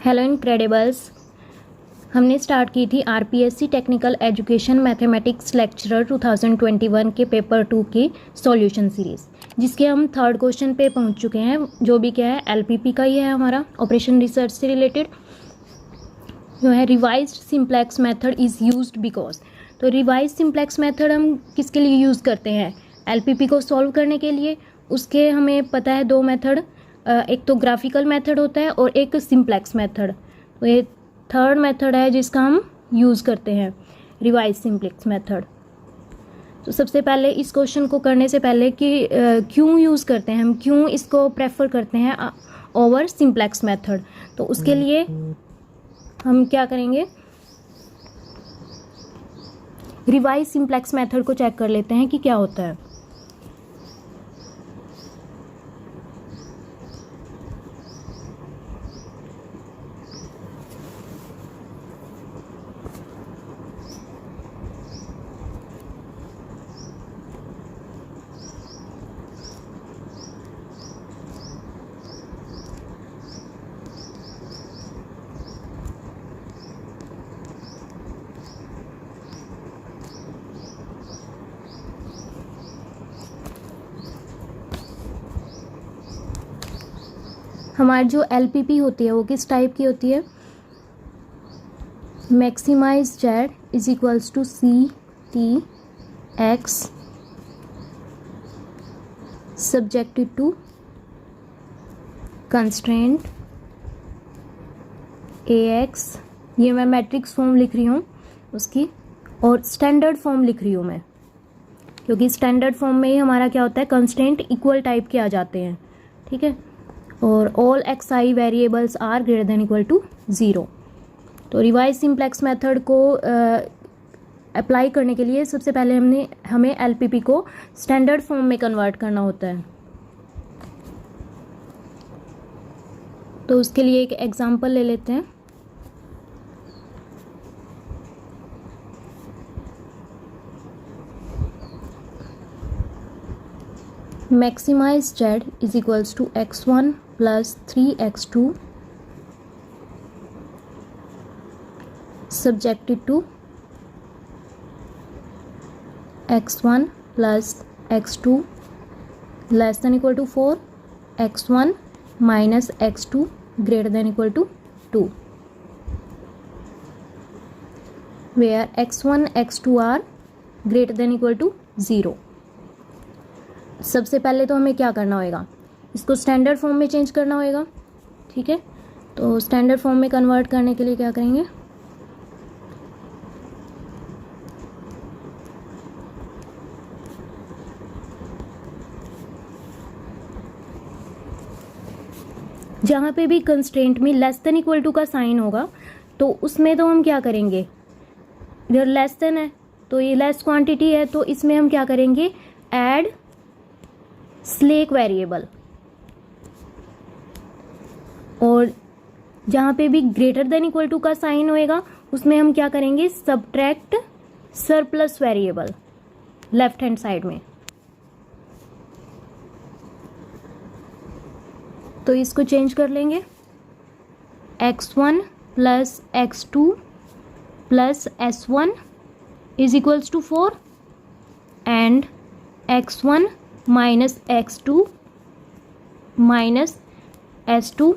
Hello Incredibles. हमने start की थी RPSC technical education mathematics lecturer 2021 के पेपर 2 की सॉल्यूशन सीरीज़, जिसके हम थर्ड क्वेश्चन पे पहुंच चुके हैं, जो भी क्या है एलपीपी का ही है हमारा, ऑपरेशन रिसर्च से रिलेटेड जो है। Revised simplex method is used because, तो रिवाइज सिंप्लेक्स मेथड हम किसके लिए यूज़ करते हैं? एलपीपी को सॉल्व करने के लिए। उसके हमें पता है दो मेथड, एक तो ग्राफिकल मेथड होता है और एक सिंप्लेक्स मेथड। तो ये थर्ड मेथड है जिसका हम यूज़ करते हैं, रिवाइज सिंप्लेक्स मेथड। तो सबसे पहले इस क्वेश्चन को करने से पहले कि क्यों यूज़ करते हैं हम, क्यों इसको प्रेफर करते हैं ओवर सिंप्लेक्स मेथड, तो उसके लिए हम क्या करेंगे, रिवाइज सिंप्लेक्स मेथड को चेक कर लेते हैं कि क्या होता है। हमारी जो एलपीपी होती है वो किस टाइप की होती है? Maximise Z is equals to C T X subjected to constraint A X. ये मैं मैट्रिक्स फॉर्म लिख रही हूँ उसकी, और स्टैंडर्ड फॉर्म लिख रही हूँ मैं, क्योंकि स्टैंडर्ड फॉर्म में ही हमारा क्या होता है, कंस्ट्रेंट इक्वल टाइप के आ जाते हैं, ठीक है। और all X I variables are greater than equal to 0। तो रिवाइज सिंप्लेक्स मेथड को अप्लाई करने के लिए सबसे पहले हमें एलपीपी को स्टैंडर्ड फॉर्म में कन्वर्ट करना होता है। तो उसके लिए एक एग्जांपल ले लेते हैं। Maximise Z is equals to x1 plus 3x2 subjected to x1 plus x2 less than equal to 4, x1 minus x2 greater than equal to 2, where x1 x2 are greater than equal to 0। सबसे पहले तो हमें क्या करना होगा, इसको standard form में change करना होगा, ठीक है। तो स्टैंडर्ड फॉर्म में कन्वर्ट करने के लिए क्या करेंगे, जहाँ पे भी कंस्ट्रेंट में लेस देन इक्वल टू का साइन होगा तो उसमें तो हम क्या करेंगे, इधर लेस देन है तो ये लेस क्वांटिटी है, तो इसमें हम क्या करेंगे, ऐड स्लेक वेरिएबल। और जहाँ पे भी ग्रेटर देन इक्वल टू का साइन होएगा उसमें हम क्या करेंगे, subtract surplus variable left hand side में। तो इसको चेंज कर लेंगे, x1 plus x2 plus s1 is equals to 4 and x1 minus x2 minus s2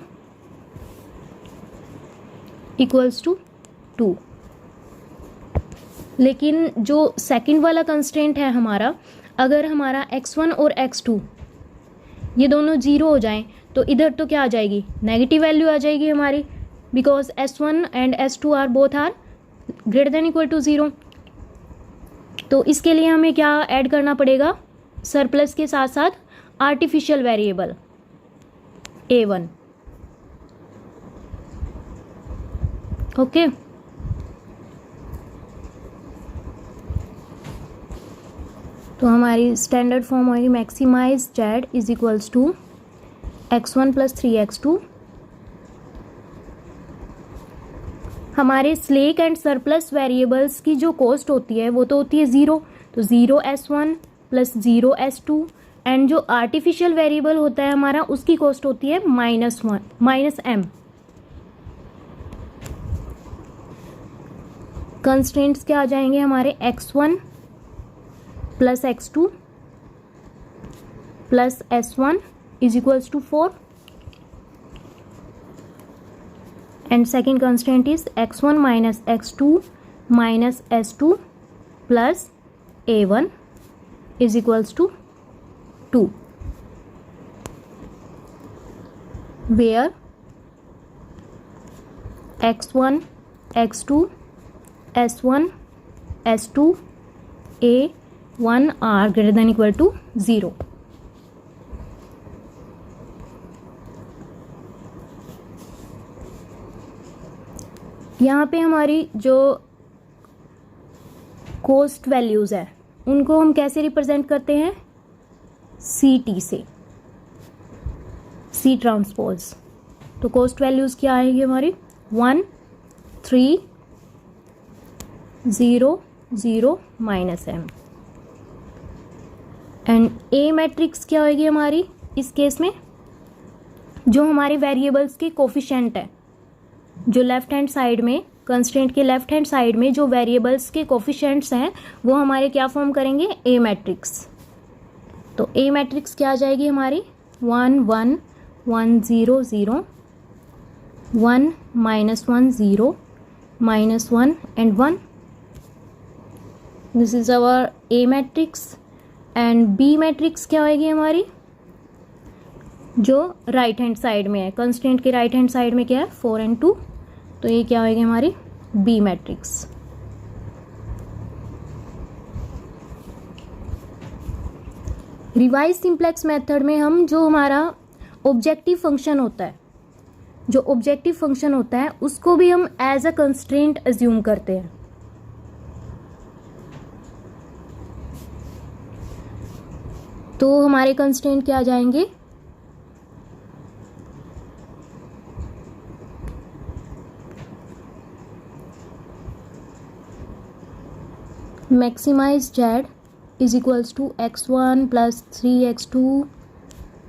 equals to 2। लेकिन जो सेकंड वाला कंस्ट्रेंट है हमारा, अगर हमारा x1 और x2 ये दोनों 0 हो जाएं तो इधर तो क्या आ जाएगी, नेगेटिव वैल्यू आ जाएगी हमारी, because s1 and s2 are both are greater than equal to 0। तो इसके लिए हमें क्या ऐड करना पड़ेगा, सरप्लस के साथ साथ आर्टिफिशियल वेरिएबल a1, ओके। तो हमारी स्टैंडर्ड फॉर्म होगी maximise Z is equals to x1 plus 3x2। हमारे स्लेक एंड सरप्लस वेरिएबल्स की जो कॉस्ट होती है वो तो होती है 0, तो 0s1 प्लस 0s2, एंड जो आर्टिफिशियल वेरिएबल होता है हमारा उसकी कॉस्ट होती है -1 -m। कंस्ट्रेंट्स क्या आ जाएंगे हमारे, x1 plus x2 plus s1 is equals to 4 and second constraint is x1 minus x2 minus s2 plus a1 is equals to 2 where x1 x2 s1 s2 a1 are greater than equal to 0. यहाँ पे हमारी जो coast values है उनको हम कैसे represent करते हैं, सी टी से, सी ट्रांसपोज। तो कोस्ट वैल्यूज़ क्या आएगी हमारी, 1 3 0 0 minus m and A matrix क्या होगी हमारी इस केस में, जो हमारे वेरिएबल्स के कोफिशिएंट है, जो लेफ्ट हैंड साइड में, कंस्ट्रेंट के लेफ्ट हैंड साइड में जो वेरिएबल्स के कोफिशिएंट्स हैं वो हमारे क्या फॉर्म करेंगे, ए मैट्रिक्स। तो ए मैट्रिक्स क्या आ जाएगी हमारी, 1 1 1 0 0 1 minus 1 0 minus 1 and 1. This is our A matrix and B matrix क्या होगी हमारी, जो राइट हैंड साइड में है, कंस्टेंट के राइट हैंड साइड में क्या है 4 and 2, तो ये क्या होगी हमारी B matrix. Revise simplex method में हम जो हमारा ऑब्जेक्टिव फंक्शन होता है, जो ऑब्जेक्टिव फंक्शन होता है उसको भी हम एज अ कंस्ट्रेंट अज्यूम करते हैं। तो हमारे कंस्ट्रेंट क्या आ जाएंगे, maximise Z is equals to x1 plus 3x2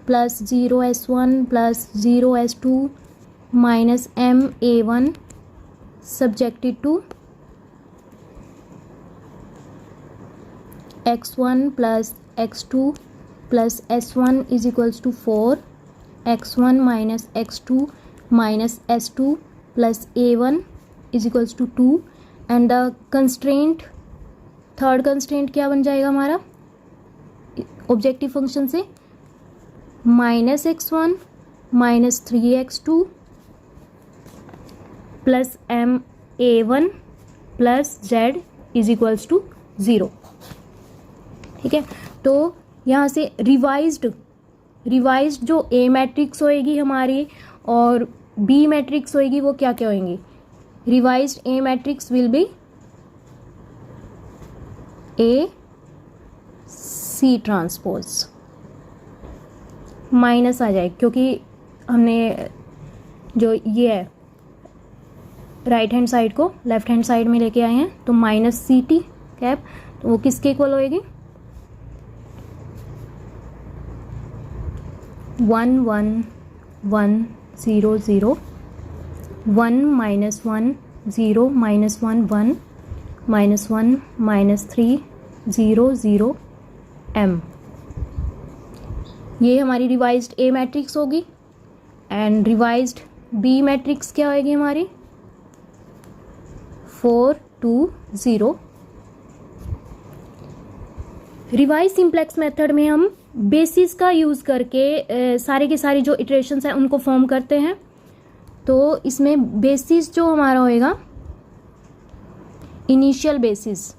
plus 0s1 plus 0s2 minus ma1 subjected to x1 plus x2 plus s1 is equals to 4 x1 minus x2 minus s2 plus a1 is equals to 2 and the constraint, third constraint क्या बन जाएगा हमारा objective function से, minus x1 minus 3x2 plus ma1 plus z is equals to 0। ठीक है, तो यहाँ से रिवाइज्ड जो ए मैट्रिक्स होएगी हमारी और बी मैट्रिक्स होएगी वो क्या क्या होंगी, revised A matrix will be A C transpose, minus आ जाए क्योंकि हमने जो ये है राइट हैंड साइड को लेफ्ट हैंड साइड में लेके आए हैं, तो माइनस सी टी कैप, तो वो किसके इक्वल होएगी, 1 1 1 0 0 1 minus 1 0 minus 1 1 minus 1 minus 3 0 0 m। ये हमारी रिवाइज्ड ए मैट्रिक्स होगी एंड रिवाइज्ड बी मैट्रिक्स क्या होगी हमारी 4 2 0। रिवाइज सिंप्लेक्स मेथड में हम बेसिस का यूज़ करके सारे के सारे जो इटरेशंस हैं उनको फॉर्म करते हैं। तो इसमें बेसिस जो हमारा होएगा इनिशियल बेसिस,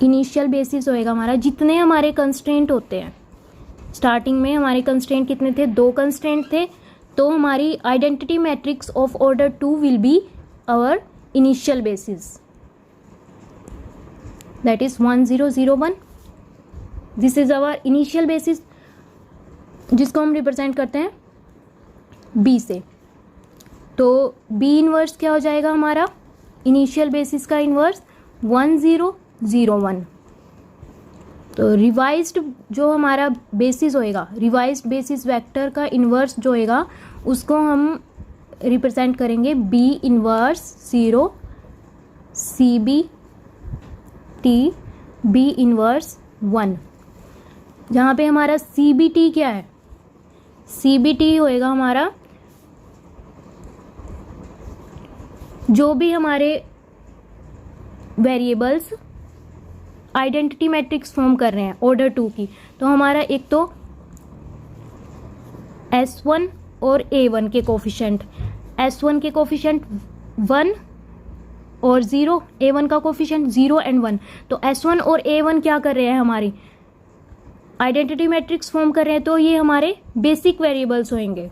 इनिशियल बेसिस होएगा हमारा, जितने हमारे कंस्ट्रेंट होते हैं, स्टार्टिंग में हमारे कंस्ट्रेंट कितने थे, 2 कंस्ट्रेंट थे, तो हमारी identity matrix of order 2 will be our initial basis, that is 1 0 0 1। This is our initial basis जिसको हम रिप्रेजेंट करते हैं बी से। तो बी इनवर्स क्या हो जाएगा हमारा, इनिशियल बेसिस का इनवर्स 1 0 0 1, तो रिवाइज्ड जो हमारा बेसिस होएगा, रिवाइज्ड बेसिस वेक्टर का इन्वर्स जो होएगा उसको हम रिप्रेजेंट करेंगे B inverse 0 C B T B inverse 1, जहाँ पे हमारा सी बी टी क्या है, सी बी टी होएगा हमारा जो भी हमारे वेरिएबल्स आइडेंटिटी मैट्रिक्स फॉर्म कर रहे हैं ऑर्डर 2 की, तो हमारा एक तो S1 और A1 के कोफिशिएंट, S1 के कोफिशिएंट 1 और 0, A1 का कोफिशिएंट 0 एंड 1, तो S1 और A1 क्या कर रहे हैं, हमारी आइडेंटिटी मैट्रिक्स फॉर्म कर रहे हैं, तो ये हमारे बेसिक वेरिएबल्स होंगे।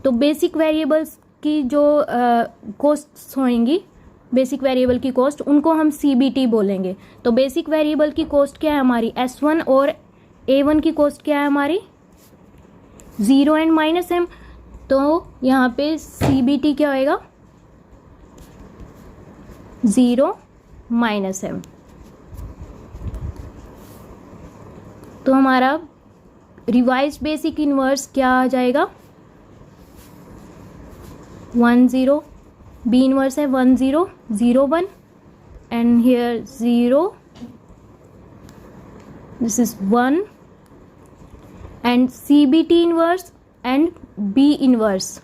तो बेसिक वेरिएबल्स की जो कॉस्ट्स होंगी, बेसिक वेरिएबल की कॉस्ट, उनको हम CBT बोलेंगे। तो बेसिक वेरिएबल की कॉस्ट क्या है हमारी, S1 और A1 की कॉस्ट क्या है हमारी 0 एंड -m, तो यहाँ पे CBT क्या होएगा 0 -m। तो हमारा रिवाइज बेसिक इन्वर्स क्या आ जाएगा 1 0, बी इन्वर्स है 1 0 0 1 and here 0, this is 1 and CBT inverse and B inverse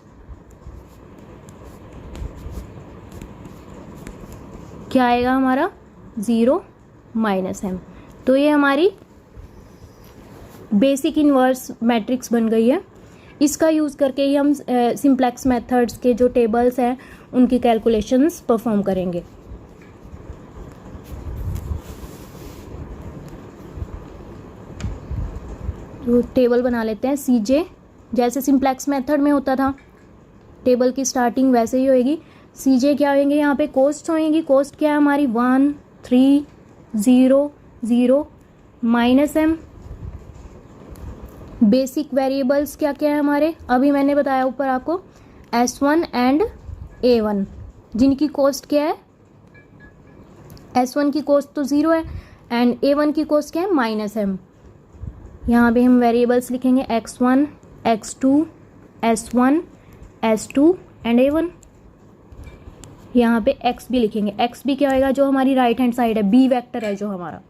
क्या आएगा हमारा 0 -m। तो ये हमारी बेसिक इन्वर्स मैट्रिक्स बन गई है। इसका यूज़ करके ही हम सिंप्लेक्स मेथड्स के जो टेबल्स हैं उनकी कैलकुलेशंस परफॉर्म करेंगे। तो टेबल बना लेते हैं CJ, जैसे सिंप्लेक्स मेथड में होता था टेबल की स्टार्टिंग वैसे ही होएगी। CJ क्या होंगे, यहाँ पे कॉस्ट होएंगी, कॉस्ट क्या है हमारी 1 3 0 0 -m। बेसिक वेरिएबल्स क्या क्या है हमारे, अभी मैंने बताया ऊपर आपको S1 एंड A1, जिनकी कॉस्ट क्या है, S1 की कॉस्ट तो 0 है एंड A1 की कॉस्ट क्या है -m। यहाँ पे हम वेरिएबल्स लिखेंगे x1 x2 S1 S2 and A1। यहाँ पे x भी लिखेंगे, x भी क्या होगा, जो हमारी राइट हैंड साइड है, B वेक्टर है जो हमारा।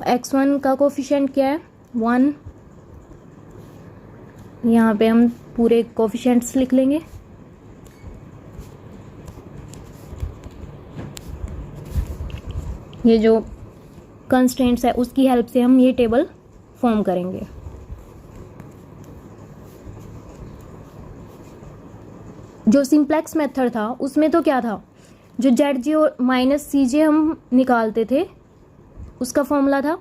x1 का कोफिशिएंट क्या है 1, यहाँ पे हम पूरे कोफिशिएंट्स लिख लेंगे। ये जो कंस्ट्रेंट्स है उसकी हेल्प से हम ये टेबल फॉर्म करेंगे। जो सिंप्लेक्स मेथड था उसमें तो क्या था, जो ZJ और -CJ हम निकालते थे उसका फॉर्मूला था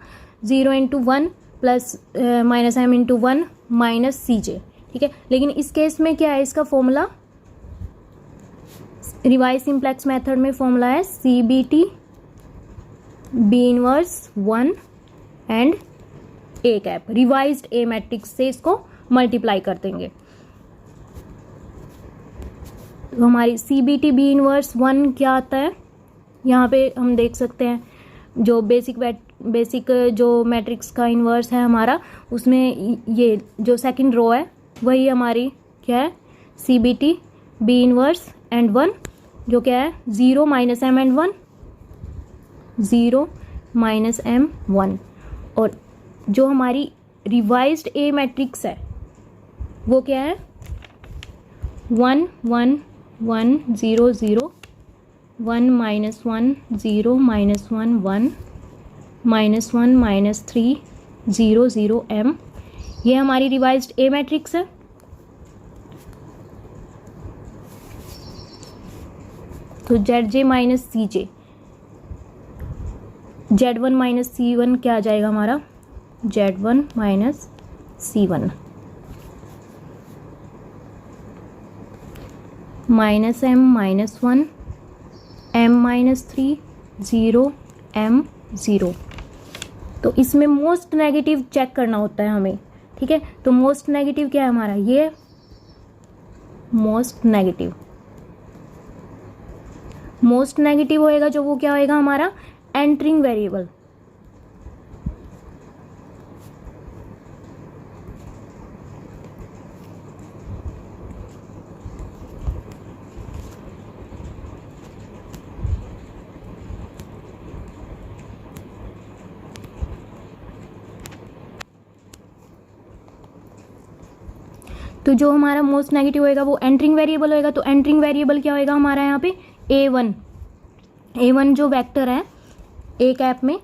0 × 1 प्लस -m × 1 -CJ, ठीक है। लेकिन इस केस में क्या है, इसका फॉर्मूला रिवाइज सिंप्लेक्स मेथड में फॉर्मूला है CBT B inverse 1 and A cap, revised A matrix से इसको मल्टीप्लाई कर देंगे। तो हमारी CBT B इनवर्स 1 क्या आता है, यहाँ पे हम देख सकते हैं जो बेसिक जो मैट्रिक्स का इन्वर्स है हमारा, उसमें ये जो सेकंड रो है वही हमारी क्या है CBT B इनवर्स एंड 1, जो क्या है 0 -m एंड 1 0 -m 1। और जो हमारी रिवाइज्ड A मैट्रिक्स है वो क्या है 1 1 1 0 0 1 -1 0 -1 1 -1 -3 0 0 m। ये हमारी रिवाइज्ड A मैट्रिक्स है। तो ZJ -CJ, Z1 -C1 क्या आ जाएगा हमारा Z1 -C1 -m -1 m -3 0 m 0। तो इसमें मोस्ट नेगेटिव चेक करना होता है हमें, ठीक है। तो मोस्ट नेगेटिव क्या है हमारा, ये मोस्ट नेगेटिव होएगा जो वो क्या होएगा हमारा एंटरिंग वेरिएबल। तो जो हमारा मोस्ट नेगेटिव होएगा वो एंटरिंग वेरिएबल होएगा। तो एंटरिंग वेरिएबल क्या होएगा हमारा यहाँ पे A1 जो वेक्टर है ए कैप में,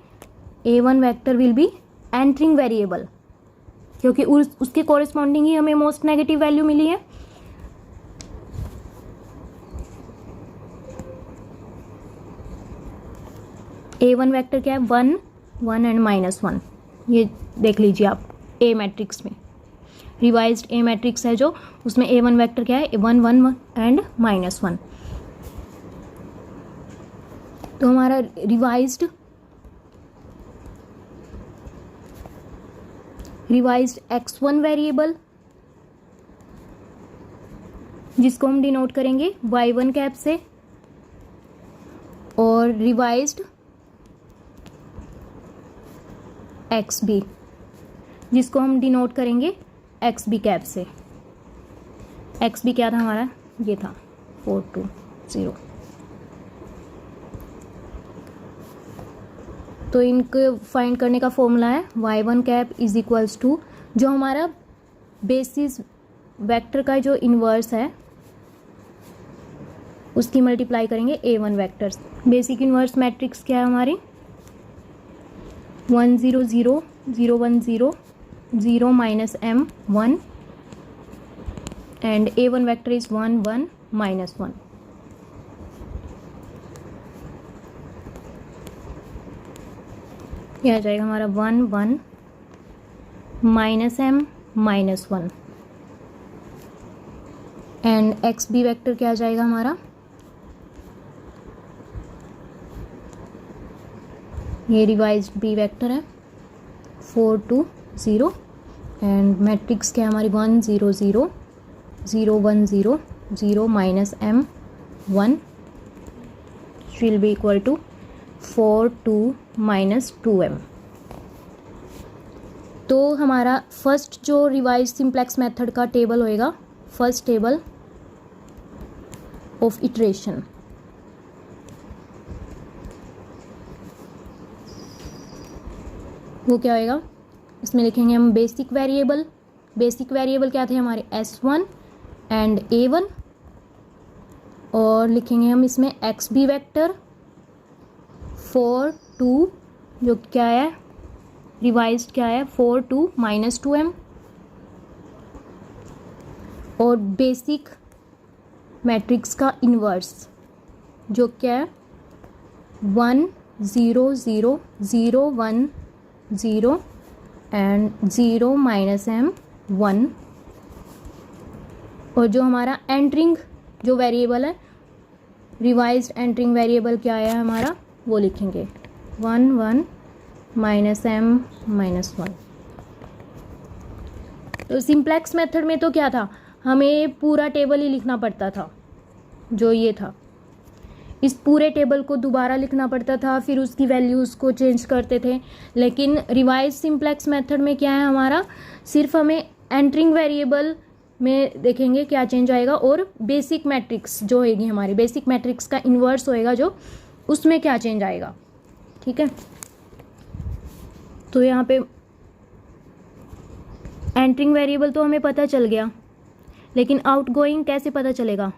A1 vector will be entering variable, क्योंकि उसके कोरिस्पॉन्डिंग ही हमें मोस्ट नेगेटिव वैल्यू मिली है। A1 वेक्टर क्या है, 1 1 एंड -1। ये देख लीजिए आप ए मैट्रिक्स में, रिवाइज्ड ए मैट्रिक्स है जो, उसमें A1 वेक्टर क्या है, 1 1 एंड -1। तो हमारा रिवाइज्ड x1 वेरिएबल, जिसको हम डिनोट करेंगे y1 कैप से, और रिवाइज्ड xb, जिसको हम डिनोट करेंगे xb कैप से। xb क्या था हमारा, ये था 420। तो इनको फाइंड करने का फॉर्मूला है y1 cap is equals to, जो हमारा बेसिस वेक्टर का जो इन्वर्स है उसकी मल्टीप्लाई करेंगे A1 vectors. Basic inverse matrix क्या है हमारी, 1 0 0 0 1 0 0 -m 1 and A1 vector is 1 1 -1। यह आ जाएगा हमारा 1 1 -m -1 एंड XB वेक्टर क्या आ जाएगा हमारा, ये रिवाइज्ड B वेक्टर है 4 2 0 एंड मैट्रिक्स क्या है हमारी 1 0 0 0 1 0 0 -m 1 will be equal to 4 2 -2m। तो हमारा फर्स्ट जो रिवाइज सिंप्लेक्स मेथड का टेबल होएगा, फर्स्ट टेबल ऑफ इटरेशन, वो क्या होएगा, इसमें लिखेंगे हम बेसिक वेरिएबल। बेसिक वेरिएबल क्या थे हमारे, S1 एंड A1, और लिखेंगे हम इसमें XB वेक्टर 4 2, जो क्या है रिवाइज्ड क्या है 4 2 -2m, और बेसिक मैट्रिक्स का इन्वर्स जो क्या है 1 0 0 0 1 0 एंड 0 -m 1, और जो हमारा एंटरिंग जो वेरिएबल है, रिवाइज्ड एंटरिंग वेरिएबल क्या है हमारा, वो लिखेंगे 1 1 -m -1। तो सिंप्लेक्स मेथड में तो क्या था, हमें पूरा टेबल ही लिखना पड़ता था, जो ये था, इस पूरे टेबल को दोबारा लिखना पड़ता था, फिर उसकी वैल्यूज़ को चेंज करते थे। लेकिन रिवाइज सिंप्लेक्स मेथड में क्या है हमारा, सिर्फ हमें एंटरिंग वेरिएबल में देखेंगे क्या चेंज आएगा, और बेसिक मैट्रिक्स जो होगी हमारी, बेसिक मैट्रिक्स का इन्वर्स होएगा जो, उसमें क्या चेंज आएगा। ठीक है, तो यहाँ पे एंटरिंग वेरिएबल तो हमें पता चल गया, लेकिन आउटगोइंग कैसे पता चलेगा।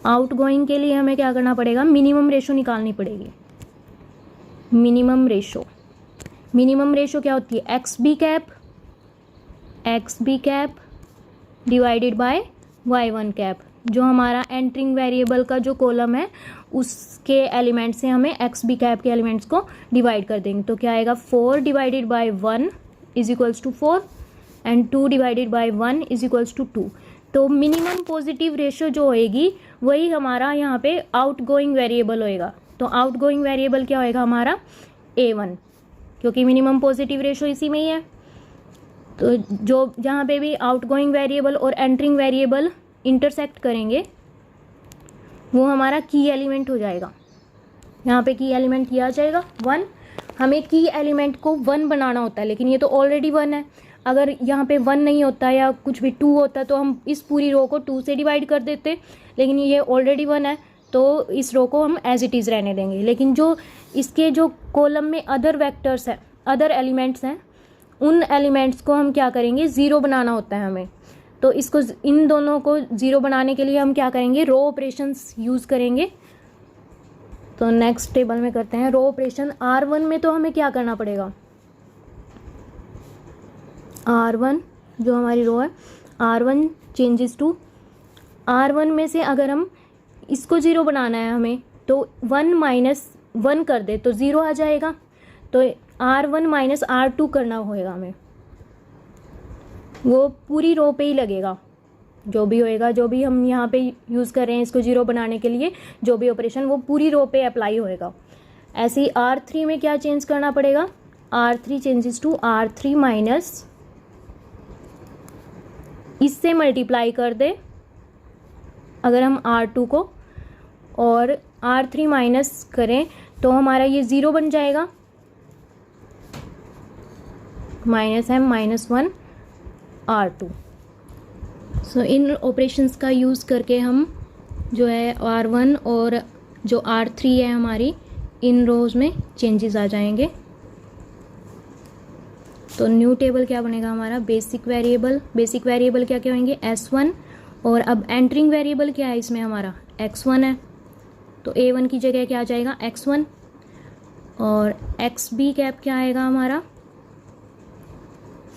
आउटगोइंग के लिए हमें क्या करना पड़ेगा, मिनिमम रेशो निकालनी पड़ेगी। मिनिमम रेशो क्या होती है, XB cap divided by Y1 cap. जो हमारा एंटरिंग वेरिएबल का जो कॉलम है उसके एलिमेंट से हमें XB कैप के एलिमेंट्स को डिवाइड कर देंगे। तो क्या आएगा, 4 divided by 1 is equals to 4 and 2 divided by 1 is equals to 2। तो मिनिमम पॉजिटिव रेशो जो होएगी वही हमारा यहाँ पे आउटगोइंग वेरिएबल होएगा। तो आउटगोइंग वेरिएबल क्या होएगा हमारा, A1, क्योंकि मिनिमम पॉजिटिव रेशो इसी में ही है। तो जो जहाँ पे भी आउटगोइंग वेरिएबल और एंटरिंग वेरिएबल इंटरसेक्ट करेंगे वो हमारा की एलिमेंट हो जाएगा। यहाँ पे की एलिमेंट किया जाएगा 1। हमें की एलिमेंट को 1 बनाना होता है, लेकिन ये तो ऑलरेडी 1 है। अगर यहाँ पे 1 नहीं होता या कुछ भी 2 होता तो हम इस पूरी रो को 2 से डिवाइड कर देते, लेकिन ये ऑलरेडी 1 है तो इस रो को हम एज इट इज़ रहने देंगे। लेकिन जो इसके जो कॉलम में अदर वेक्टर्स हैं, अदर एलिमेंट्स हैं, उन एलिमेंट्स को हम क्या करेंगे, 0 बनाना होता है हमें। तो इसको, इन दोनों को 0 बनाने के लिए हम क्या करेंगे, रो ऑपरेशंस यूज़ करेंगे। तो नेक्स्ट टेबल में करते हैं रो ऑपरेशन। R1 में तो हमें क्या करना पड़ेगा, R1 जो हमारी रो है, R1 चेंजेस टू, R1 में से अगर हम इसको 0 बनाना है हमें तो 1 माइनस 1 कर दे तो 0 आ जाएगा। तो R1 माइनस R2 करना होएगा हमें, वो पूरी रो पे ही लगेगा। जो भी होएगा, जो भी हम यहाँ पे यूज़ कर रहे हैं इसको 0 बनाने के लिए, जो भी ऑपरेशन वो पूरी रो पे अप्लाई होएगा। ऐसे ही R3 में क्या चेंज करना पड़ेगा, R3 changes to R3 minus, इससे मल्टीप्लाई कर दे अगर हम R2 को, और R3 माइनस करें तो हमारा ये 0 बन जाएगा, माइनस m माइनस 1 R2। सो इन ऑपरेशंस का यूज़ करके हम जो है R1 और जो R3 है हमारी, इन रोज़ में चेंजेस आ जाएंगे। तो न्यू टेबल क्या बनेगा हमारा, बेसिक वेरिएबल, बेसिक वेरिएबल क्या क्या होंगे, S1, और अब एंटरिंग वेरिएबल क्या है इसमें हमारा, X1 है, तो A1 की जगह क्या आ जाएगा, X1, और XB कैप क्या आएगा हमारा,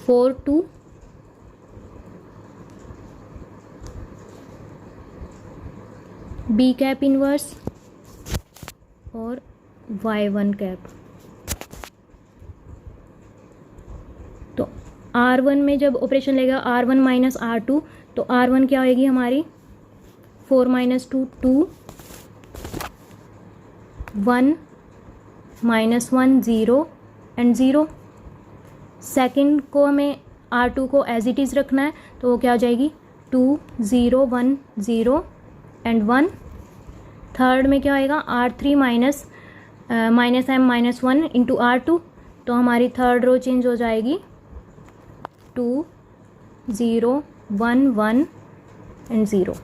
4 2, B कैप इनवर्स, और Y1 कैप। तो R1 में जब ऑपरेशन लेगा R1 माइनस R2, तो R1 क्या होएगी हमारी, 4 माइनस 2 2, 1 माइनस 1 0 एंड 0। सेकंड को हमें R2 को एज इट इज़ रखना है, तो वो क्या हो जाएगी, 2 0 1 0 एंड 1। थर्ड में क्या आएगा, R3 minus minus m minus 1 into R2, तो हमारी थर्ड रो चेंज हो जाएगी 2 0 1 1 एंड 0।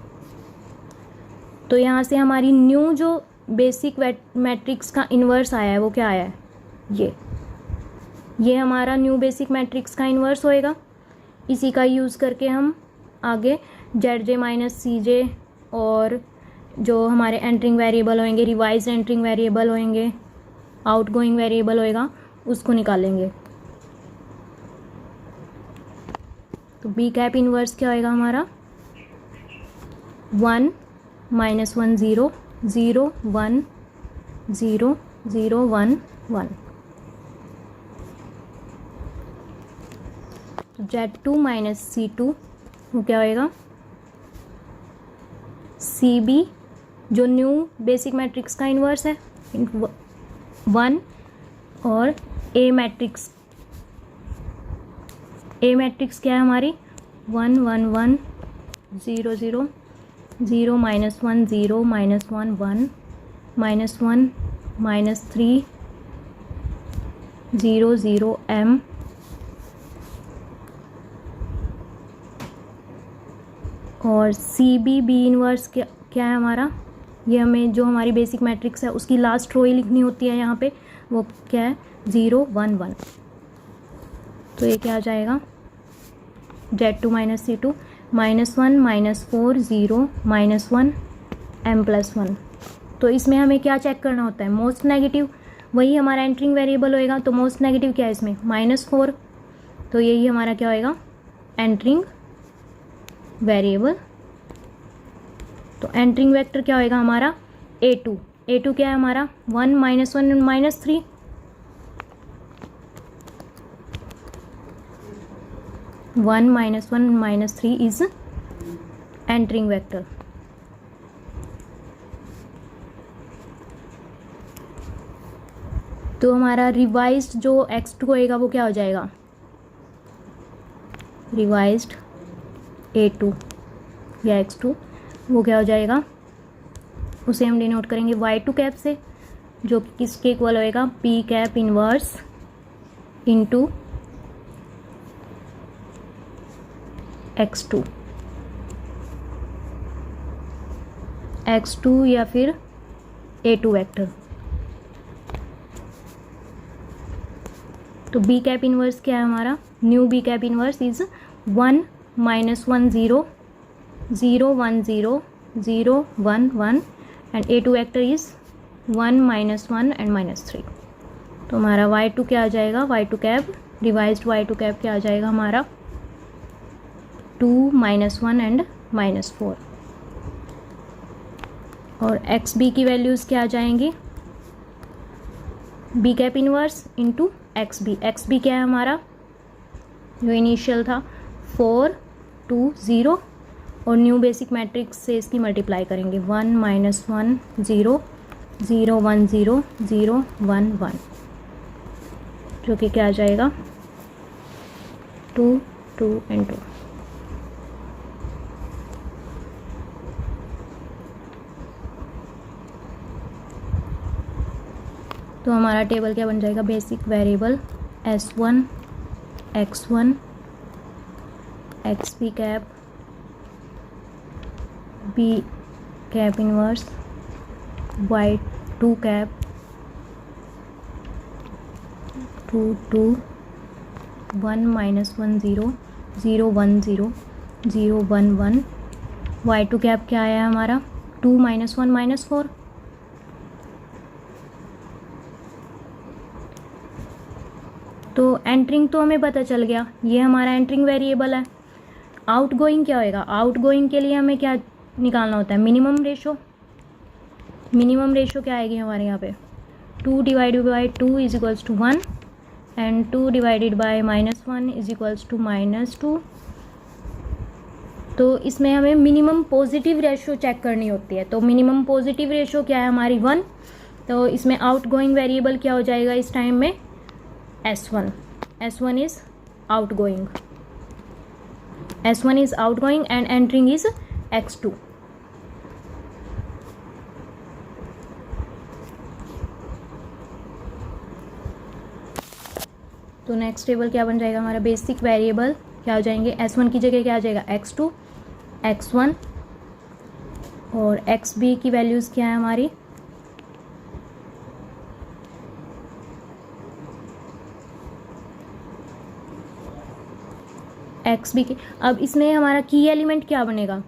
तो यहाँ से हमारी न्यू जो बेसिक मैट्रिक्स का इन्वर्स आया है वो क्या आया है, ये हमारा न्यू बेसिक मैट्रिक्स का इन्वर्स होएगा। इसी का यूज़ करके हम आगे ZJ माइनस CJ और जो हमारे एंटरिंग वेरिएबल होंगे, रिवाइज एंटरिंग वेरिएबल होंगे, आउटगोइंग वेरिएबल होएगा, उसको निकालेंगे। तो B कैप इन्वर्स क्या होएगा हमारा, 1 माइनस 1 0 0 1 0 0 1 1। Z2 माइनस C2 वो क्या होएगा, CB जो न्यू बेसिक मैट्रिक्स का इन्वर्स है, 1, और A मैट्रिक्स क्या है हमारी, 1 1 1 0 0 0 minus 1 0 minus 1 1 minus 1 minus 3 0 0 m, और CB इनवर्स क्या है हमारा, ये हमें जो हमारी बेसिक मैट्रिक्स है उसकी लास्ट रो ही लिखनी होती है यहाँ पे, वो क्या है, 0 1 1। तो ये क्या आ जाएगा, Z2 minus C2 minus 1 minus 4 0 minus 1 m plus 1। तो इसमें हमें क्या चेक करना होता है, मोस्ट नेगेटिव, वही हमारा एंटरिंग वेरिएबल होएगा। तो मोस्ट नेगेटिव क्या है इसमें, -4, तो यही हमारा क्या होएगा, एंटरिंग वेरिएबल। तो एंटरिंग वेक्टर क्या होएगा हमारा, A2 क्या है हमारा, 1 minus 1 minus 3, 1 minus 1 minus 3 is entering vector. तो हमारा रिवाइज्ड जो x2 होएगा वो क्या हो जाएगा, रिवाइज्ड A2 या x2 वो क्या हो जाएगा, उसे हम डिनोट करेंगे Y2 कैप से। जो कि किसके इक्वल होएगा, P cap inverse into x2 या फिर A2 वेक्टर। तो बी कैप इनवर्स क्या है हमारा, new B cap inverse is 1 -1 0 0 1 0 0 1 1 and A2 vector is 1 -1 and -3। तो हमारा y2 क्या आ जाएगा, y2 cap revised y2 cap क्या आ जाएगा हमारा 2 -1 एंड -4। और एक्स बी की वैल्यूज़ क्या आ जाएंगी, B cap inverse into X B क्या है हमारा, जो इनिशियल था 4 2 0 और न्यू बेसिक मैट्रिक्स से इसकी मल्टीप्लाई करेंगे 1 -1 0 0 1 0 0 1 1, जो कि क्या आ जाएगा 2 2 एंड 2। तो हमारा टेबल क्या बन जाएगा, basic variable S1 X1 XP cap B cap inverse Y2 cap 2 2 1 -1 0 0 1 0 0 1 1। Y2 cap क्या आया हमारा 2 -1 -4। तो एंटरिंग तो हमें पता चल गया, ये हमारा एंटरिंग वेरिएबल है। आउटगोइंग क्या होएगा, आउटगोइंग के लिए हमें क्या निकालना होता है, मिनिमम रेशो। मिनिमम रेशो क्या आएगी हमारे यहाँ पे 2 divided by 2 is equals to 1 and 2 divided by -1 is equals to -2। तो इसमें हमें मिनिमम पॉजिटिव रेशो चेक करनी होती है। तो मिनिमम पॉजिटिव रेशो क्या है हमारी 1। तो इसमें आउटगोइंग वेरिएबल क्या हो जाएगा इस टाइम में S1 is outgoing, S1 is outgoing and entering is X2। तो नेक्स्ट टेबल क्या बन जाएगा हमारा, बेसिक वेरिएबल क्या हो जाएंगे, S1 की जगह क्या आ जाएगा X2 X1 और XB की वैल्यूज़ क्या है हमारी एक्स बी के। अब इसमें हमारा की एलिमेंट क्या बनेगा,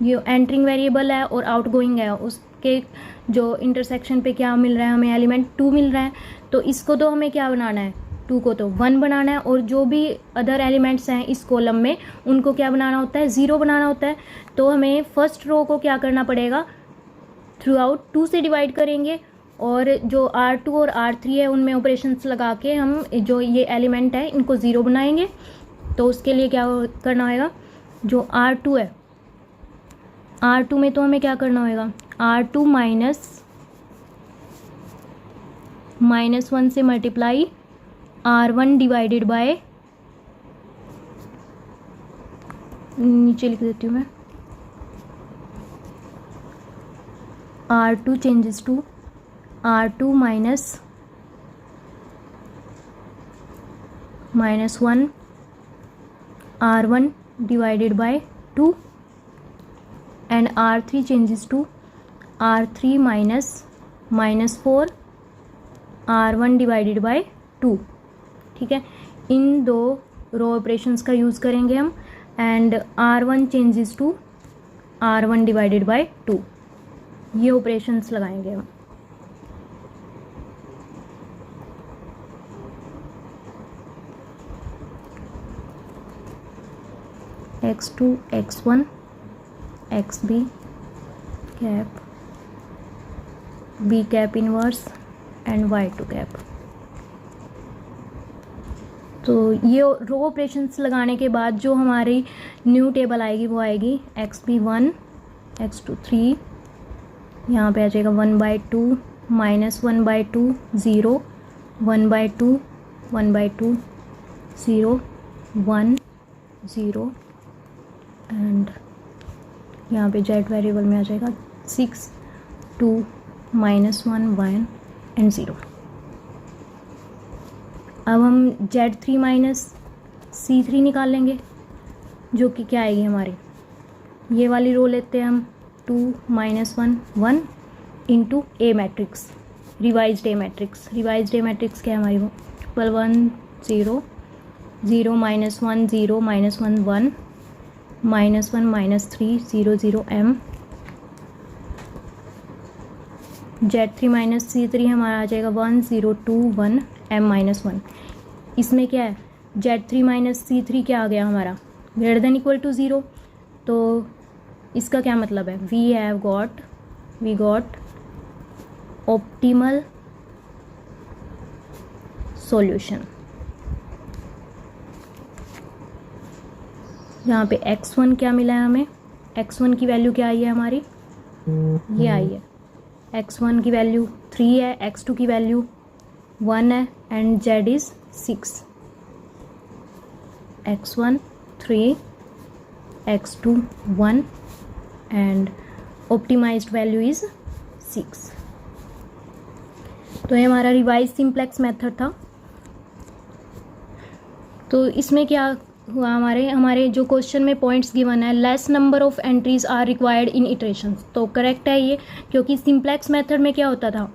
ये एंटरिंग वेरिएबल है और आउटगोइंग है, उसके जो इंटरसेक्शन पे क्या मिल रहा है हमें, एलिमेंट 2 मिल रहा है। तो इसको तो हमें क्या बनाना है, 2 को तो 1 बनाना है और जो भी अदर एलिमेंट्स हैं इस कॉलम में उनको क्या बनाना होता है, 0 बनाना होता है। तो हमें फर्स्ट रो को क्या करना पड़ेगा, थ्रू आउट 2 से डिवाइड करेंगे और जो R2 और R3 है उनमें ऑपरेशंस लगा के हम जो ये एलिमेंट है इनको 0 बनाएंगे। तो उसके लिए क्या करना होगा, जो R2 है R2 में तो हमें क्या करना होगा, R2 -1 से मल्टीप्लाई R1 डिवाइडेड बाय, नीचे लिख देती हूँ मैं, R2 changes to R2 -1 R1 divided by 2 and R3 changes to R3 -4 R1 divided by 2। ठीक है, इन दो रो ऑपरेशंस का यूज़ करेंगे हम and R1 changes to R1 divided by 2, ये ऑपरेशंस लगाएंगे हम। X2 X1 XB cap B cap inverse and Y2 cap. तो ये रो ऑपरेशंस लगाने के बाद जो हमारी न्यू टेबल आएगी वो आएगी XB1 X2 3, यहाँ पे आ जाएगा 1/2 -1/2 0 1/2 1/2 0 1 0 एंड यहाँ पे जेड वेरिएबल में आ जाएगा 6 2 -1 1 एंड 0। अब हम Z3 माइनस C3 निकाल लेंगे, जो कि क्या आएगी हमारी, ये वाली रो लेते हैं हम, 2 -1 1 into A matrix, revised A matrix. Revised A matrix क्या है हमारी, वो 1 0 0 -1 0 -1 1 -1 -3 0 0 M। Z3 माइनस C3 हमारा आ जाएगा 1 0 2 1 M -1। इसमें क्या है, Z3 माइनस C3 क्या आ गया हमारा, ग्रेटर देन इक्वल टू 0। तो इसका क्या मतलब है, वी गॉट ऑप्टिमल सॉल्यूशन। यहाँ पे x1 क्या मिला है हमें, x1 की वैल्यू क्या आई है हमारी, ये आई है, x1 की वैल्यू 3 है, x2 की वैल्यू 1 है and z is 6। x1 3, x2 1 and optimised value is 6। तो ये हमारा रिवाइज सिंप्लेक्स मेथड था। तो इसमें क्या हुआ, हमारे जो क्वेश्चन में पॉइंट्स गिवन है, less number of entries are required in iterations, तो करेक्ट है ये, क्योंकि सिंप्लेक्स मेथड में क्या होता था,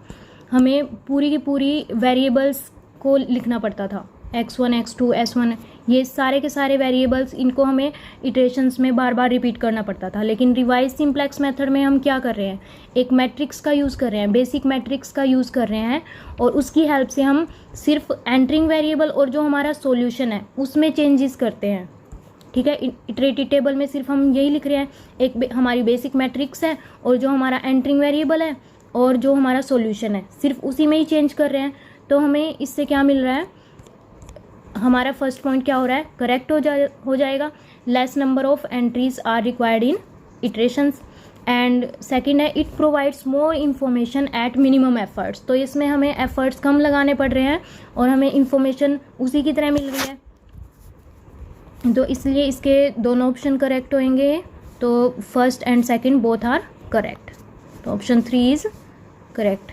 हमें पूरी की पूरी वेरिएबल्स को लिखना पड़ता था, x1 x2 s1, ये सारे के सारे वेरिएबल्स, इनको हमें इटरेशंस में बार बार रिपीट करना पड़ता था। लेकिन रिवाइज सिंप्लेक्स मेथड में हम क्या कर रहे हैं, एक मैट्रिक्स का यूज़ कर रहे हैं, बेसिक मैट्रिक्स का यूज़ कर रहे हैं, और उसकी हेल्प से हम सिर्फ एंटरिंग वेरिएबल और जो हमारा सॉल्यूशन है उसमें चेंजेस करते हैं। ठीक है, इटरेटिव टेबल में सिर्फ हम यही लिख रहे हैं, एक हमारी बेसिक मैट्रिक्स है और जो हमारा एंटरिंग वेरिएबल है और जो हमारा सॉल्यूशन है, सिर्फ उसी में ही चेंज कर रहे हैं। तो हमें इससे क्या मिल रहा है, हमारा फर्स्ट पॉइंट क्या हो रहा है, करेक्ट हो जाएगा, less number of entries are required in iterations. And second है, it provides more information at minimum efforts, तो इसमें हमें एफर्ट्स कम लगाने पड़ रहे हैं और हमें इन्फॉर्मेशन उसी की तरह मिल रही है, तो इसलिए इसके दोनों ऑप्शन करेक्ट होंगे। तो first and second both are correct, तो option 3 is correct.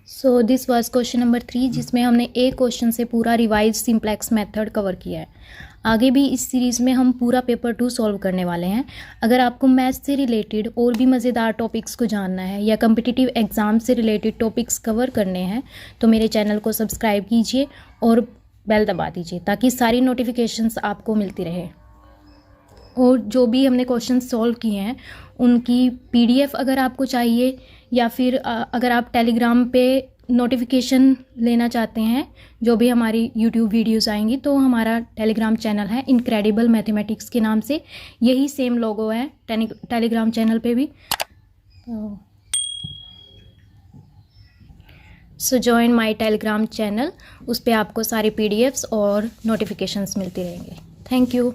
So this was question number 3, जिसमें हमने एक क्वेश्चन से पूरा रिवाइज सिंप्लेक्स मेथड कवर किया है। आगे भी इस सीरीज़ में हम पूरा पेपर 2 सॉल्व करने वाले हैं। अगर आपको मैथ्स से रिलेटेड और भी मज़ेदार टॉपिक्स को जानना है या कम्पिटिटिव एग्ज़ाम से रिलेटेड टॉपिक्स कवर करने हैं तो मेरे चैनल को सब्सक्राइब कीजिए और बेल दबा दीजिए, ताकि सारी नोटिफिकेशंस आपको मिलती रहे। और जो भी हमने क्वेश्चन सॉल्व किए हैं उनकी PDF अगर आपको चाहिए, या फिर अगर आप टेलीग्राम पे नोटिफिकेशन लेना चाहते हैं जो भी हमारी YouTube वीडियोस आएंगी, तो हमारा टेलीग्राम चैनल है इनक्रेडिबल मैथमेटिक्स के नाम से, यही सेम लोगो है टेलीग्राम चैनल पे भी। So join my Telegram channel, उस पर आपको सारे PDFs और नोटिफिकेशंस मिलती रहेंगे। Thank you.